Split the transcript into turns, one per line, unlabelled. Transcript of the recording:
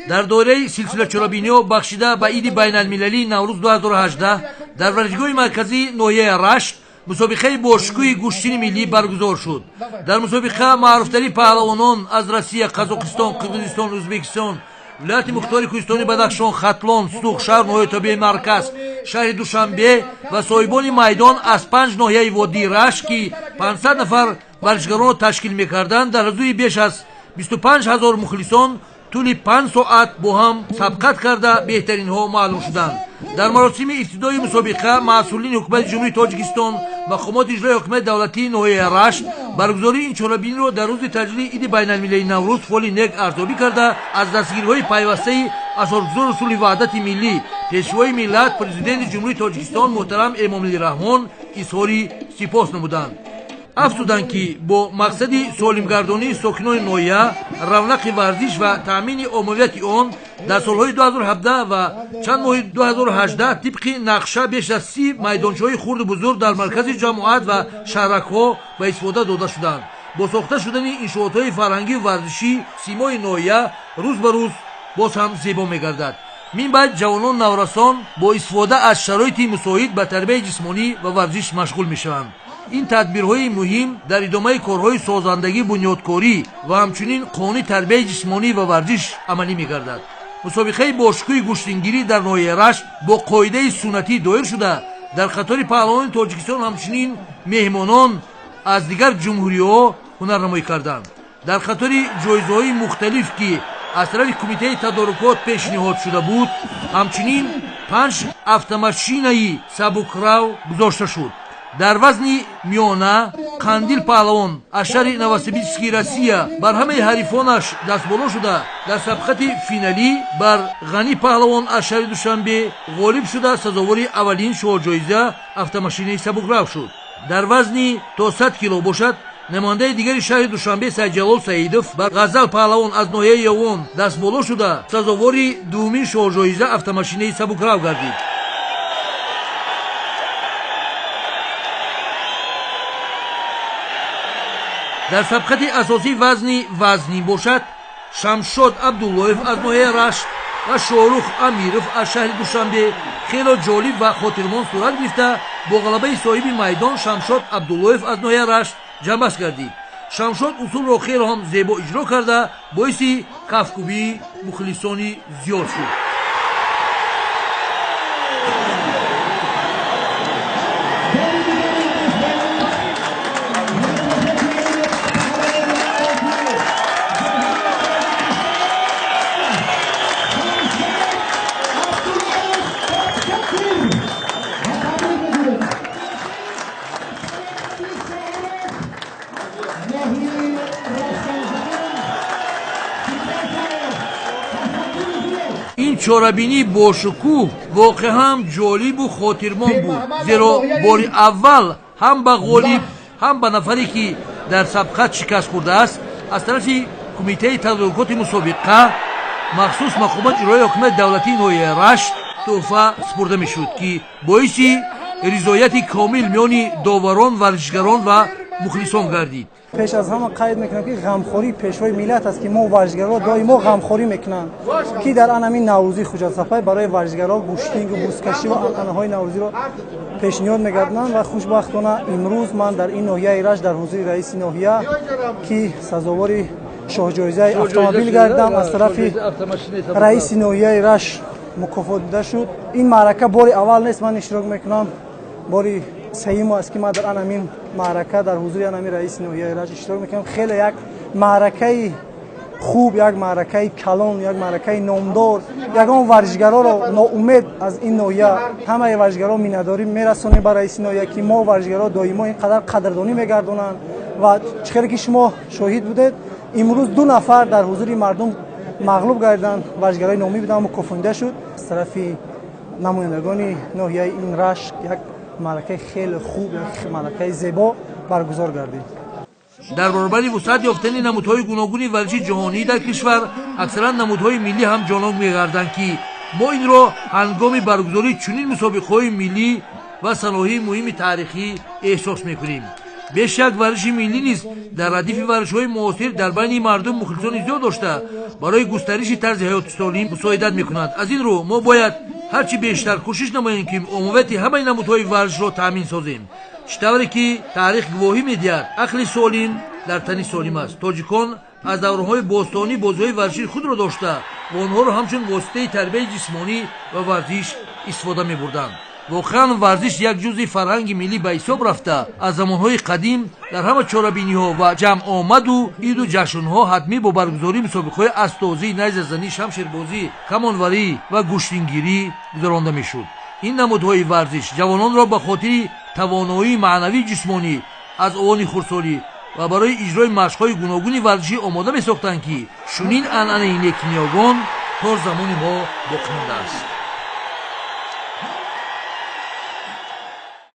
дар доираи силсилачорабиниҳо бахшида ба иди байналмилалии наврӯз 2018 дар варзишгоҳи марказии ноҳияи Рашт мусобиқаи бошкӯҳи гӯштини миллӣ баргузор шуд. дар мусобиқа маъруфтарин паҳлавонон аз Россия, Қазоқистон, Қирғизистон, Ӯзбекистон, вилояти мухтори Кӯҳистони Бадахшон, Хатлон, Суғ, шаҳр ноҳияи Тобиаи Марказ, шаҳри Душанбе ва соҳибони майдон аз 5 ноҳияи водии Рашт ки 500 нафар варзишгаронро ташкил мекарданд, дар ҳузури беш аз 25 000 мухлисон тӯли 5 соат бо ҳам сабқат карда беҳтаринҳо маълум шуданд. дар маросими ибтидои мусобиқа масъулини ҳукумати ҷумҳурии Тоҷикистон, мақомоти иҷрои ҳокимияти давлатии ноҳияи Рашт баргузории ин чорабиниро дар рӯзи таҷлили иди байналмилалии Наврӯз фоли нек арзёбӣ карда, аз дастгириҳои пайвастаи асосгузори усули ваҳдати миллӣ, пешвои миллат, президенти ҷумҳурии Тоҷикистон муҳтарам Эмомалӣ Раҳмон изҳори сипос намуданд. афзуданд ки бо мақсади солимгардонии сокинони ноҳия, равнақи варзиш ва таъмини оммавияти он дар солҳои 2017 ва чанд моҳи 2018 тибқи нақша беш аз 30 майдончаҳои хурду бузург дар маркази ҷамоат ва шаҳракҳо ба истифода дода шуданд. бо сохта шудани иншоотҳои фарҳангиву варзишӣ симои ноҳия рӯз ба рӯз боз ҳам зебо мегардад. минбаъд ҷавонон наврасон бо истифода аз шароити мусоид ба тарбияи ҷисмонӣ ва варзиш машғул мешаванд. ин тадбирҳои муҳим дар идомаи корҳои созандагӣ, бунёдкорӣ ва ҳамчунин қонуни тарбияи ҷисмонӣ ва варзиш амалӣ мегардад. мусобиқаи бошкӯҳи гӯштингирӣ дар ноҳияи Рашт бо қоидаи суннатӣ доир шуда, дар қатори паҳлавони Тоҷикистон ҳамчунин меҳмонон аз дигар ҷумҳуриҳо ҳунарнамоӣ карданд. дар қатори ҷоизаҳои мухталиф ки аз тарафи кумитаи тадорукот пешниҳод шуда буд, ҳамчунин 5 автомашинаи сабукрав гузошта шуд. дар вазни миёна Қандил паҳлавон аз шаҳри Новосибирски, Россия бар ҳамаи ҳарифонаш дастболо шуда, дар сабқати финалӣ бар Ғани паҳлавон аз шаҳри Душанбе ғолиб шуда сазовори аввалин шоҳрҷоиза автомашинаи сабукрав шуд. дар вазни то 100 кило бошад, намояндаи дигари шаҳри Душанбе Сайидҷалол Саидов бар Ғазал паҳлавон аз ноҳияи Ёвон дастболо шуда сазовори дуввумин шоҳрҷоиза автомашинаи сабукрав гардид. дар сабқати асосӣ вазни бошад, Шамшод Абдуллоев аз ноҳияи Рашт ва Шорух Амиров аз шаҳри Душанбе хело ҷолиб ва хотирмон сурат гирифта, бо ғалабаи соҳиби майдон Шамшод Абдуллоев аз ноҳияи Рашт ҷамъбаст гардид. шамшод усулро хело ҳам зебо иҷро карда, боиси кафкубии мухлисони зиёд шуд. ин чорабинӣ бошукӯҳ воқеан ҷолибу хотирмон буд, зеро бори аввал ҳам ба ғолиб, ҳам ба нафаре ки дар сабқат шикаст хӯрдааст, аз тарафи кумитаи тадорукоти мусобиқа махсус мақомат иҷрои ҳокимияти давлатии ноҳияи Рашт тӯҳфа спурда мешуд, ки боиси ризояти комил миёни доварон, варзишгарон ва мухлисон гардид.
пеш аз ҳама қайд мекунам ки ғамхории пешвои миллат аст ки мо варзишгаро доимо ғамхорӣ мекунанд ки дар анамин наврӯзи хуҷасафай барои варзишгаро гӯштингу бузкашӣ ва анъанаҳои наврӯзиро пешниҳод мегардонанд ва хушбахтона имрӯз ман дар ин ноҳияи Рашт дар ҳузури раиси ноҳия ки сазовори шоҳрҷоизаи автомобил гардидам аз тарафи раиси ноҳияи Рашт мукофот дида шуд. ин маърака бори аввал нест ман иштирок мекунам, бори сеюм аст ки ман дар анамин маърака дар ҳузури анамин раиси ноҳияи Рашт иштирок мекунам. хеле як маъракаи хуб, як маъракаи калон, як маъракаи номдор, ягон варзишгароро ноумед аз ин ноҳия ҳамаи варзишгаро миннатдорӣ мерасонем ба раиси ноҳия ки мо варзишгаро доимо ин қадар қадрдонӣ мегардонанд ва чӣ хеле ки шумо шоҳид будед, имрӯз 2 нафар дар ҳузури мардум мағлуб гардиданд, варзишгарои номӣ буданд, мукофонида шуд. аз тарафи намояндагони ноҳияи ин Рашт як маъракаи хеле хуб, як маъракаи зебо баргузор гардид.
дар баробари вусъат ёфтани намудҳои гуногуни варзиши ҷаҳонӣ дар кишвар аксаран намудҳои миллӣ ҳам ҷоноб мегарданд ки мо инро ҳангоми баргузории чунин мусобиқаҳои миллӣ ва саноҳии муҳими таърихӣ эҳсос мекунем. беш як варзиши миллӣ низ дар радифи варзишҳои муосир дар байни мардум мухлисони зиёд дошта барои густариши тарзи ҳаёти солим мусоидат мекунад. Аз ин рӯ мо бояд ҳарчи бештар кӯшиш намоем ки омовияти ҳамаи намудҳои варзишро таъмин созем. штавре ки таърих гувоҳӣ медиҳад ақли солим дар тани солим аст. тоҷикон аз давраҳои бостонӣ бозиҳои варзиши худро дошта ва онҳоро ҳамчун воситаи тарбияи ҷисмонӣ ва варзиш истифода мебурданд. воқеан варзиш як ҷузъи фарҳанги миллӣ ба ҳисоб рафта аз замонҳои қадим дар ҳама чорабиниҳо ва ҷамъомаду иду ҷашнҳо ҳатмӣ бо баргузории мусобиқаҳои астозӣ, найзазанӣ, шамшербозӣ, камонварӣ ва гӯштингирӣ гузаронда мешуд. ин намудҳои варзиш ҷавононро ба хотири тавоноии маънавии ҷисмонӣ аз овони хурдсолӣ ва барои иҷрои машқҳои гуногуни варзишӣ омода месохтанд ки чунин анъанаи некиниёгон то замони мо боқӣ мондааст.